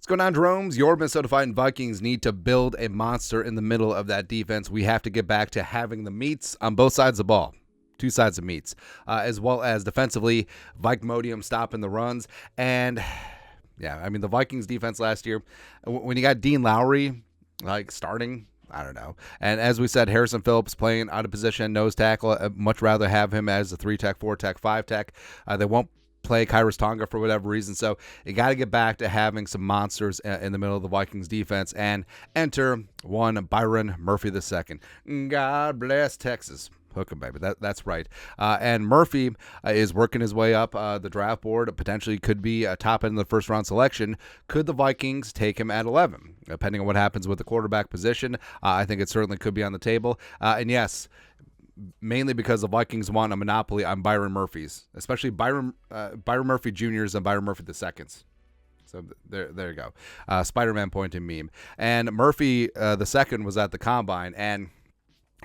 What's going on, Jeromes? Your Minnesota Vikings need to build a monster in the middle of that defense. We have to get back to having the meats on both sides of the ball. Two sides of meats, as well as defensively, Vikmodium stopping the runs. And, yeah, I mean, the Vikings defense last year, when you got Dean Lowry, starting, I don't know. And as we said, Harrison Phillips playing out of position, nose tackle. I'd much rather have him as a 3-tech, 4-tech, 5-tech. They won't play Kairos Tonga for whatever reason. So you got to get back to having some monsters in the middle of the Vikings defense. And enter one Byron Murphy II. God bless Texas. Hook him, baby. That's right. And Murphy is working his way up the draft board. Potentially could be a top end of the first round selection. Could the Vikings take him at 11? Depending on what happens with the quarterback position, I think it certainly could be on the table. And yes, mainly because the Vikings want a monopoly on Byron Murphys, especially Byron Murphy Jr.'s and Byron Murphy II's. So there you go. Spider-Man pointing meme. And Murphy II was at the combine, and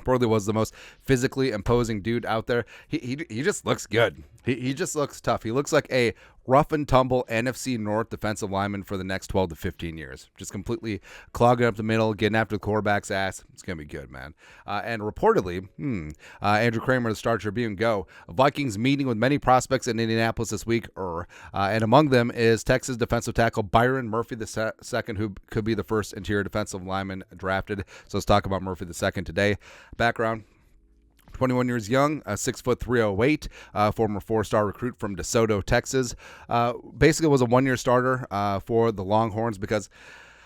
probably was the most physically imposing dude out there. He just looks good. He just looks tough. He looks like a rough and tumble NFC North defensive lineman for the next 12 to 15 years. Just completely clogging up the middle, getting after the quarterback's ass. It's going to be good, man. And reportedly, Andrew Kramer, the Star Tribune, Vikings meeting with many prospects in Indianapolis this week. And among them is Texas defensive tackle Byron Murphy II, who could be the first interior defensive lineman drafted. So let's talk about Murphy II today. Background: 21 years young, 6'3", 308, former 4-star recruit from DeSoto, Texas. Basically was a one-year starter for the Longhorns because,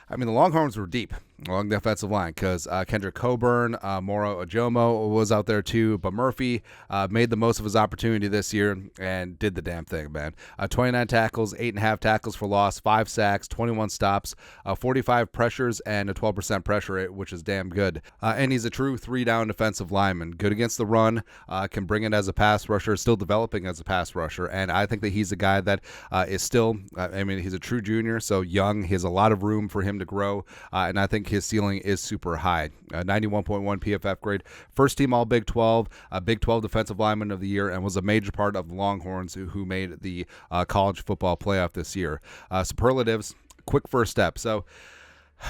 I mean, the Longhorns were deep along the offensive line because Kendrick Coburn, Moro Ojomo was out there too, but Murphy made the most of his opportunity this year and did the damn thing, man. 29 tackles, 8.5 tackles for loss, 5 sacks, 21 stops, 45 pressures, and a 12% pressure rate, which is damn good. And he's a true 3-down defensive lineman. Good against the run, can bring it as a pass rusher, still developing as a pass rusher, and I think that he's a guy that is still, he's a true junior, so young. He has a lot of room for him to grow, and I think his ceiling is super high. 91.1 PFF grade, first team all Big 12, Big 12 defensive lineman of the year, and was a major part of the Longhorns who made the college football playoff this year. Superlatives, quick first step. So,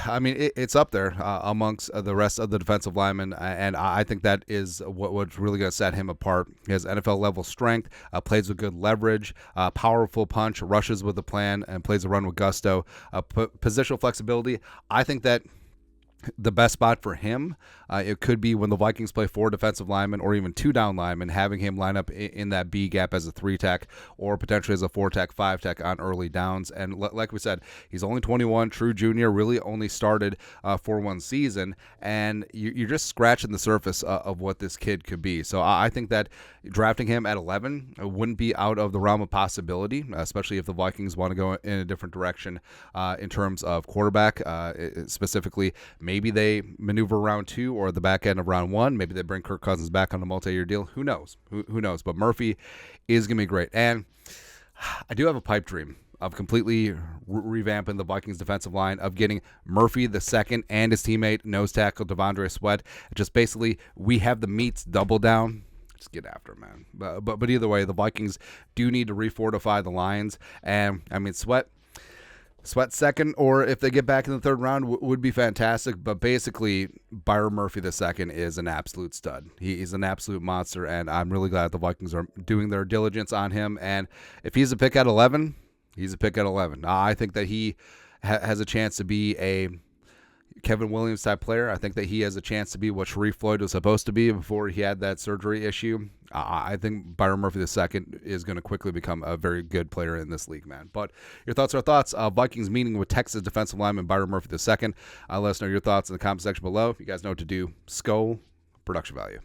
I mean, it's up there amongst the rest of the defensive linemen, and I think that is what's really going to set him apart. He has NFL-level strength, plays with good leverage, powerful punch, rushes with a plan, and plays a run with gusto. Positional flexibility, I think that the best spot for him, it could be when the Vikings play 4 defensive linemen or even 2-down linemen, having him line up in that B gap as a 3-tech or potentially as a 4-tech, 5-tech on early downs. And like we said, he's only 21, true junior, really only started for one season, and you're just scratching the surface of what this kid could be. So I think that drafting him at 11 wouldn't be out of the realm of possibility, especially if the Vikings want to go in a different direction in terms of quarterback, specifically. Maybe they maneuver round 2 or the back end of round 1. Maybe they bring Kirk Cousins back on a multi-year deal. Who knows? Who knows? But Murphy is going to be great. And I do have a pipe dream of completely revamping the Vikings defensive line, of getting Murphy II and his teammate, nose tackle Devondre Sweat. Just basically, we have the meats double down. Just get after him, man. But either way, the Vikings do need to refortify the lines. And, I mean, Sweat second, or if they get back in the third round, would be fantastic. But basically, Byron Murphy II is an absolute stud. He's an absolute monster, and I'm really glad the Vikings are doing their diligence on him. And if he's a pick at 11, he's a pick at 11. I think that he has a chance to be a Kevin Williams type player. I think that he has a chance to be what Sharif Floyd was supposed to be before he had that surgery issue. I think Byron Murphy II is going to quickly become a very good player in this league, man. But your thoughts are thoughts. Vikings meeting with Texas defensive lineman Byron Murphy II. Let us know your thoughts in the comment section below. If you guys know what to do, Skull Production Value.